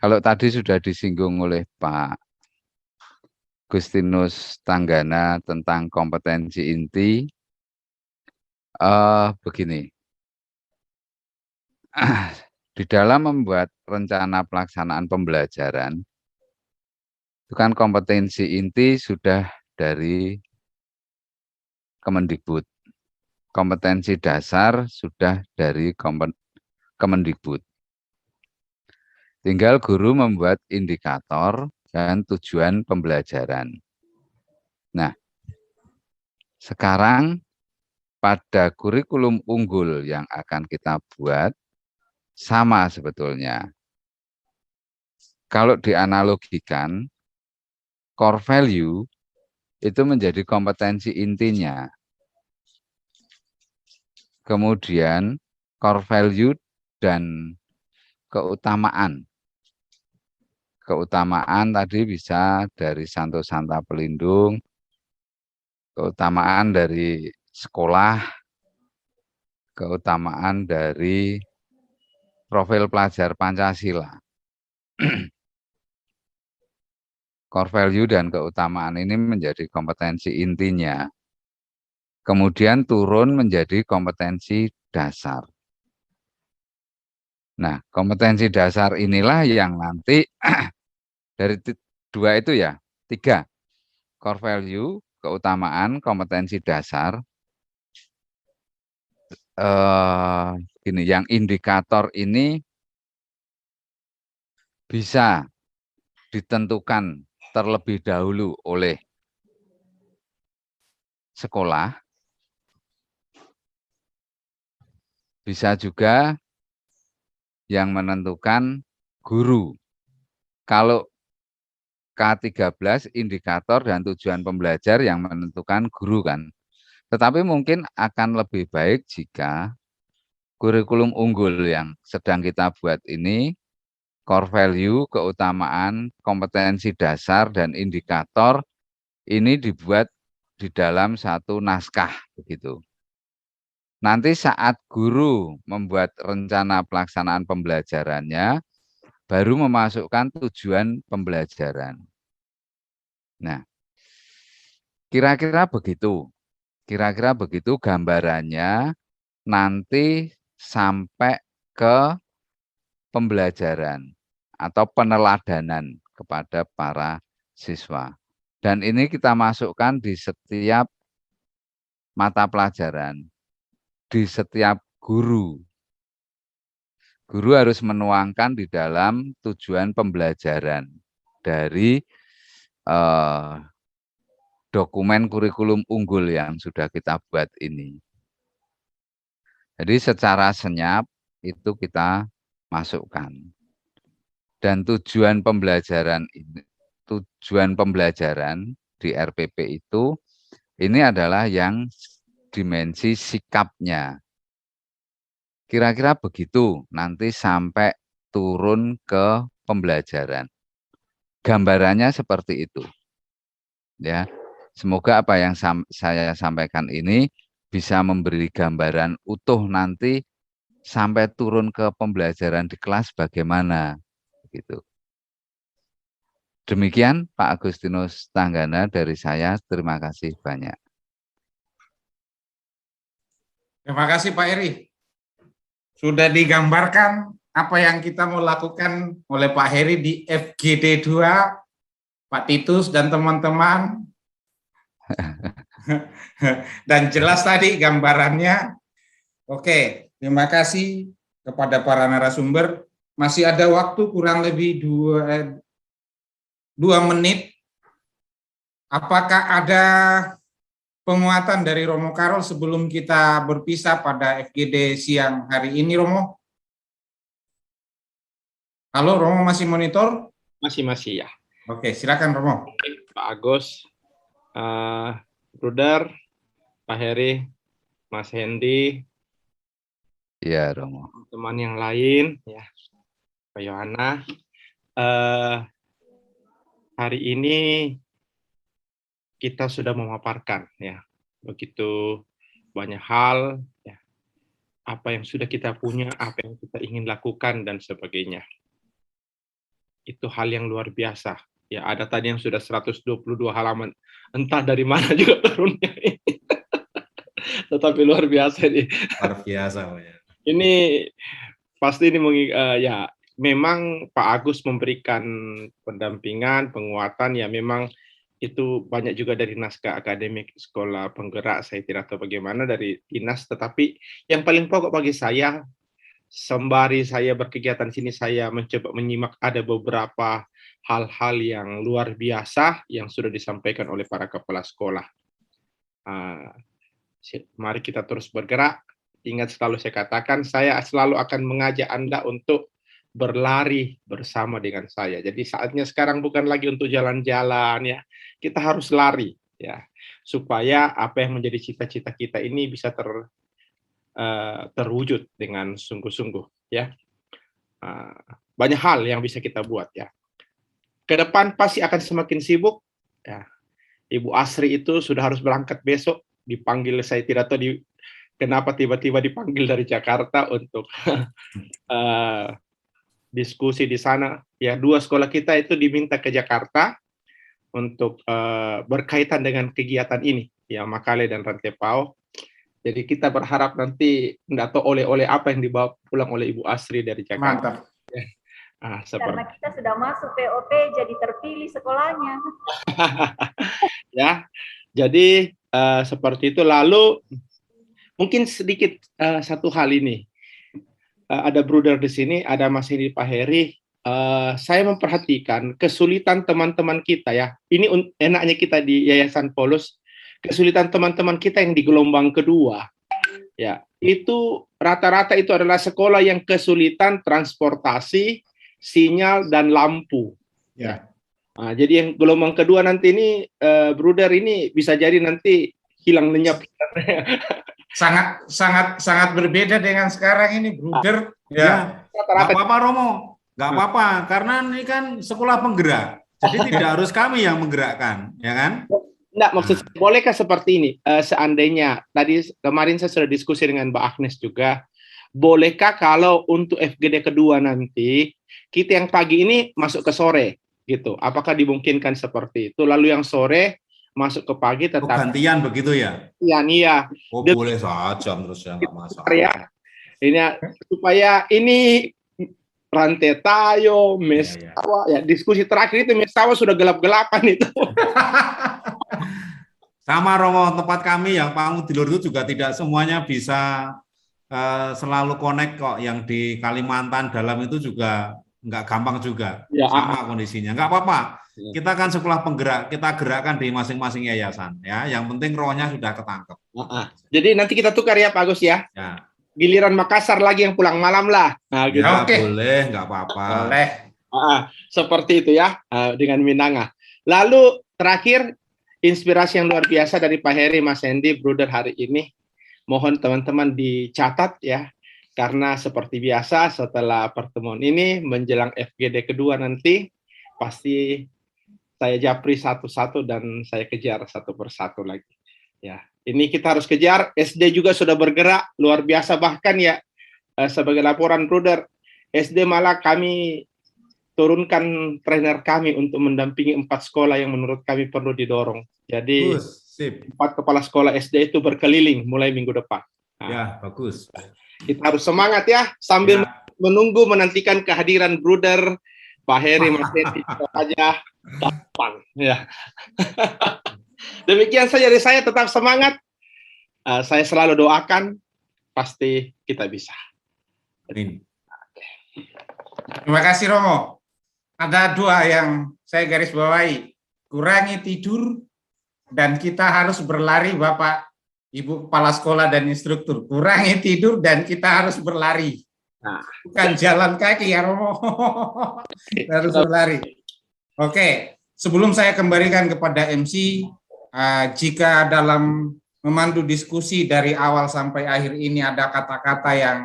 Kalau tadi sudah disinggung oleh Pak Agustinus Tanggana tentang kompetensi inti, begini. Di dalam membuat rencana pelaksanaan pembelajaran, itu kan kompetensi inti sudah dari Kemendikbud. Kompetensi dasar sudah dari Kemendikbud. Tinggal guru membuat indikator dan tujuan pembelajaran. Nah, sekarang pada kurikulum unggul yang akan kita buat, sama sebetulnya. Kalau dianalogikan, core value itu menjadi kompetensi intinya. Kemudian core value dan keutamaan. Keutamaan tadi bisa dari Santo Santa Pelindung, keutamaan dari sekolah, keutamaan dari profil pelajar Pancasila. Core value dan keutamaan ini menjadi kompetensi intinya. Kemudian turun menjadi kompetensi dasar. Nah, kompetensi dasar inilah yang nanti dari 2 itu ya, 3. Core value, keutamaan, kompetensi dasar. Ini yang indikator ini bisa ditentukan terlebih dahulu oleh sekolah, bisa juga yang menentukan guru. Kalau K13 indikator dan tujuan pembelajar yang menentukan guru kan. Tetapi mungkin akan lebih baik jika kurikulum unggul yang sedang kita buat ini, core value, keutamaan, kompetensi dasar, dan indikator ini dibuat di dalam satu naskah begitu. Nanti saat guru membuat rencana pelaksanaan pembelajarannya, baru memasukkan tujuan pembelajaran. Nah, kira-kira begitu. Kira-kira begitu gambarannya nanti sampai ke pembelajaran atau peneladanan kepada para siswa. Dan ini kita masukkan di setiap mata pelajaran, di setiap guru. Guru harus menuangkan di dalam tujuan pembelajaran dari dokumen kurikulum unggul yang sudah kita buat ini. Jadi secara senyap itu kita masukkan. Dan tujuan pembelajaran di RPP itu ini adalah yang dimensi sikapnya. Kira-kira begitu nanti sampai turun ke pembelajaran. Gambarannya seperti itu. Ya, semoga apa yang saya sampaikan ini bisa memberi gambaran utuh nanti sampai turun ke pembelajaran di kelas bagaimana gitu. Demikian Pak Agustinus Tanggana dari saya. Terima kasih banyak. Terima kasih Pak Eri. Sudah digambarkan apa yang kita mau lakukan oleh Pak Heri di FGD 2, Pak Titus dan teman-teman. Dan jelas tadi gambarannya. Oke, terima kasih kepada para narasumber. Masih ada waktu kurang lebih 2 menit. Apakah ada penguatan dari Romo Karol sebelum kita berpisah pada FGD siang hari ini, Romo? Halo, Romo masih monitor? Masih ya. Oke, silakan Romo. Pak Agus, Bruder, Pak Heri, Mas Hendy, Ya, Romo. teman yang lain, ya, Pak Yohana. Hari ini kita sudah memaparkan, ya, begitu banyak hal, ya, apa yang sudah kita punya, apa yang kita ingin lakukan dan sebagainya. Itu hal yang luar biasa. Ya, ada tadi yang sudah 122 halaman, entah dari mana juga turunnya ini. Tetapi luar biasa ini. Luar biasa, Pak. Ya. Ini pasti ini ya memang Pak Agus memberikan pendampingan, penguatan, ya memang itu banyak juga dari naskah akademik sekolah penggerak, saya tidak tahu bagaimana dari dinas, tetapi yang paling pokok bagi saya, sembari saya berkegiatan sini, saya mencoba menyimak ada beberapa hal-hal yang luar biasa yang sudah disampaikan oleh para kepala sekolah. Mari kita terus bergerak. Ingat, selalu saya katakan, saya selalu akan mengajak Anda untuk berlari bersama dengan saya. Jadi saatnya sekarang bukan lagi untuk jalan-jalan, ya. Kita harus lari, ya, supaya apa yang menjadi cita-cita kita ini bisa terwujud dengan sungguh-sungguh, ya. Banyak hal yang bisa kita buat, ya. Ke depan pasti akan semakin sibuk, ya. Ibu Asri itu sudah harus berangkat besok, dipanggil, saya tidak tahu kenapa tiba-tiba dipanggil dari Jakarta untuk diskusi di sana. Ya, 2 sekolah kita itu diminta ke Jakarta untuk berkaitan dengan kegiatan ini, ya, Makale dan Rantepao. Jadi kita berharap nanti enggak tahu oleh-oleh apa yang dibawa pulang oleh Ibu Asri dari Jakarta. Mantap. Karena kita sudah masuk POP, jadi terpilih sekolahnya. Ya, jadi seperti itu. Lalu mungkin sedikit satu hal ini. Ada Bruder di sini, ada Mas Heri, Pak Heri. Saya memperhatikan kesulitan teman-teman kita, ya. Ini enaknya kita di Yayasan Paulus, kesulitan teman-teman kita yang di gelombang kedua, ya. Itu rata-rata itu adalah sekolah yang kesulitan transportasi, sinyal, dan lampu. Ya. Jadi yang gelombang kedua nanti ini, Bruder, ini bisa jadi nanti hilang lenyap. Sangat berbeda dengan sekarang ini, Bruder. Ya. Nggak apa-apa, Romo. Nggak apa-apa, karena ini kan sekolah penggerak. Jadi tidak harus kami yang menggerakkan, ya kan? Enggak, maksud saya, bolehkah seperti ini? Seandainya, tadi kemarin saya sudah diskusi dengan Mbak Agnes juga, bolehkah kalau untuk FGD kedua nanti, kita yang pagi ini masuk ke sore, gitu? Apakah dimungkinkan seperti itu? Lalu yang sore masuk ke pagi tetap gantian begitu ya? Iya. Oh, boleh saja terus ya, nggak masalah. Ya. Ini supaya ini Rantetayo, Mesawa, ya, diskusi terakhir itu Mesawa sudah gelap-gelapan itu. Sama, Romo, tempat kami yang Panggung Dilur itu juga tidak semuanya bisa selalu connect kok. Yang di Kalimantan dalam itu juga nggak gampang juga, ya, sama kondisinya. Nggak apa-apa. Kita kan sekolah penggerak, kita gerakkan di masing-masing yayasan, ya. Yang penting rohnya sudah ketangkep. Jadi nanti kita tukar ya, Pak Agus, ya. Ya. Giliran Makassar lagi yang pulang malam lah. Gitu. Ya, okay. Boleh, nggak apa-apa. Boleh. Seperti itu ya, dengan Minanga. Lalu terakhir, inspirasi yang luar biasa dari Pak Heri, Mas Hendy, Bruder hari ini. Mohon teman-teman dicatat ya, karena seperti biasa setelah pertemuan ini menjelang FGD kedua nanti pasti saya japri satu-satu dan saya kejar satu persatu lagi. Ya, ini kita harus kejar. SD juga sudah bergerak luar biasa, bahkan ya sebagai laporan Bruder, SD malah kami turunkan trainer kami untuk mendampingi 4 sekolah yang menurut kami perlu didorong. Jadi 4 kepala sekolah SD itu berkeliling mulai minggu depan. Ya, bagus. Kita harus semangat ya, sambil menunggu menantikan kehadiran Bruder, Pak Heri, Mas Hendy aja depan. Ya. Demikian saja dari saya, tetap semangat. Saya selalu doakan, pasti kita bisa. Terima kasih, Romo. Ada 2 yang saya garis bawahi. Kurangi tidur dan kita harus berlari, Bapak, Ibu Kepala Sekolah dan instruktur. Kurangi tidur dan kita harus berlari. Nah. Bukan jalan kaki ya, Romo. Harus berlari. Oke, sebelum saya kembalikan kepada MC, jika dalam memandu diskusi dari awal sampai akhir ini ada kata-kata yang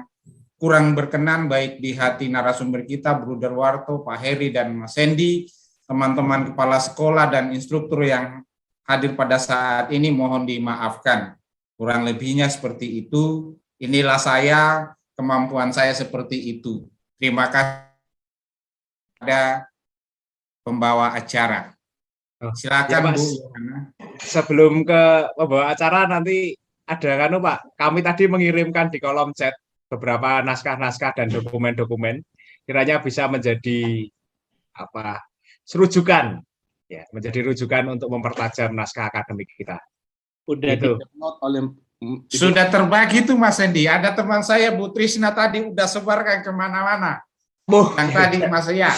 kurang berkenan baik di hati narasumber kita, Bruder Warto, Pak Heri, dan Mas Sandy, teman-teman kepala sekolah dan instruktur yang hadir pada saat ini, mohon dimaafkan. Kurang lebihnya seperti itu. Inilah saya, kemampuan saya seperti itu. Terima kasih kepada pembawa acara. Silakan, ya, Bu. Sebelum ke pembawa acara nanti ada kan Pak, kami tadi mengirimkan di kolom chat beberapa naskah-naskah dan dokumen-dokumen, kiranya bisa menjadi rujukan, ya, menjadi rujukan untuk mempertajam naskah akademik kita. Udah Gitu. di-download oleh Sudah terbagi tuh Mas Sandy. Ada teman saya Bu Trisna tadi udah sebarkan kemana-mana. Yang tadi Mas ya.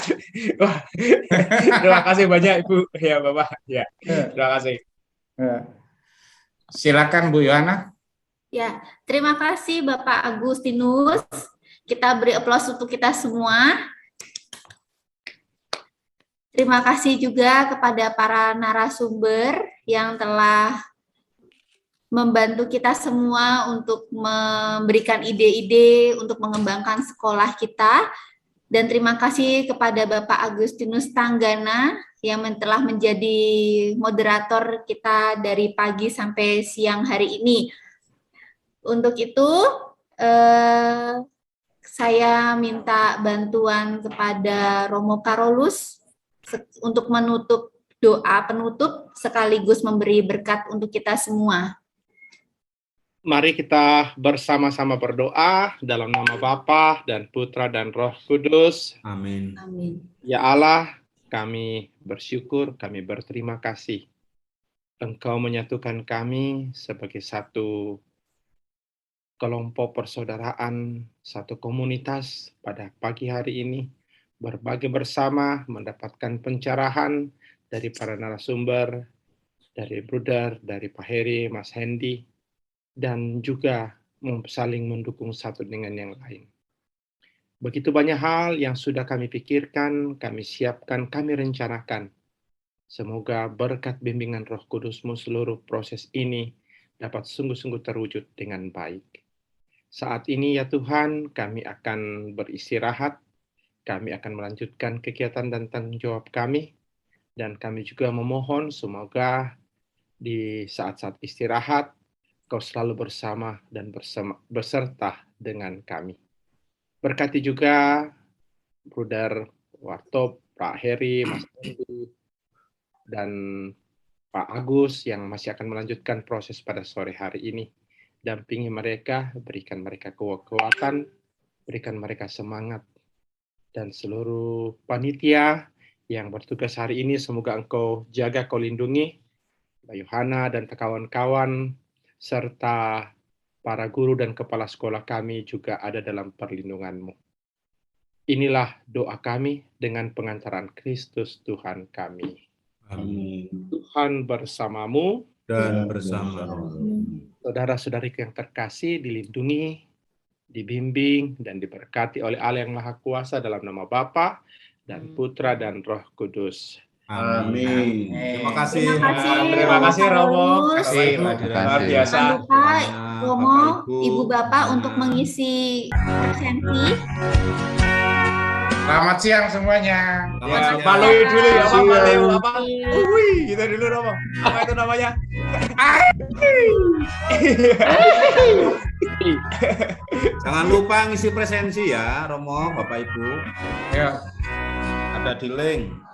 Terima kasih banyak Ibu, ya Bapak, ya. Terima kasih. Silakan Bu Yohana. Ya, terima kasih Bapak Agustinus. Kita beri aplaus untuk kita semua. Terima kasih juga kepada para narasumber yang telah membantu kita semua untuk memberikan ide-ide untuk mengembangkan sekolah kita. Dan terima kasih kepada Bapak Agustinus Tanggana yang telah menjadi moderator kita dari pagi sampai siang hari ini. Untuk itu, saya minta bantuan kepada Romo Karolus untuk menutup doa penutup sekaligus memberi berkat untuk kita semua. Mari kita bersama-sama berdoa dalam nama Bapa dan Putra dan Roh Kudus. Amin. Amin. Ya Allah, kami bersyukur, kami berterima kasih. Engkau menyatukan kami sebagai satu kelompok persaudaraan, satu komunitas pada pagi hari ini, berbagi bersama, mendapatkan pencerahan dari para narasumber, dari Bruder, dari Pak Heri, Mas Hendy, dan juga saling mendukung satu dengan yang lain. Begitu banyak hal yang sudah kami pikirkan, kami siapkan, kami rencanakan. Semoga berkat bimbingan Roh Kudus-Mu seluruh proses ini dapat sungguh-sungguh terwujud dengan baik. Saat ini ya Tuhan, kami akan beristirahat, kami akan melanjutkan kegiatan dan tanggung jawab kami, dan kami juga memohon semoga di saat-saat istirahat, Kau selalu bersama dan beserta dengan kami. Berkati juga Bruder Warto, Pak Heri, Mas Andi, dan Pak Agus yang masih akan melanjutkan proses pada sore hari ini. Dampingi mereka, berikan mereka kekuatan, berikan mereka semangat, dan seluruh panitia yang bertugas hari ini, semoga Engkau jaga, Kau lindungi, Mbak Yohana dan kawan-kawan, serta para guru dan kepala sekolah kami juga ada dalam perlindungan-Mu. Inilah doa kami dengan pengantaran Kristus Tuhan kami. Amin. Tuhan bersamamu, Dan bersama saudara-saudariku yang terkasih, dilindungi, dibimbing, dan diberkati oleh Allah yang Maha Kuasa dalam nama Bapa dan Putra dan Roh Kudus. Amin. Terima kasih. Terima kasih Romo. Karolus. Luar biasa. Jangan lupa Romo, Bapak, Ibu. Ibu Bapak untuk mengisi absensi. Selamat siang semuanya. Ya, Palui dulu ya, Pak. Palui apa? Wih, gitu dulu Romo. Apa itu namanya? Jangan lupa ngisi presensi ya, Romo, Bapak Ibu. Ya. Ada di link.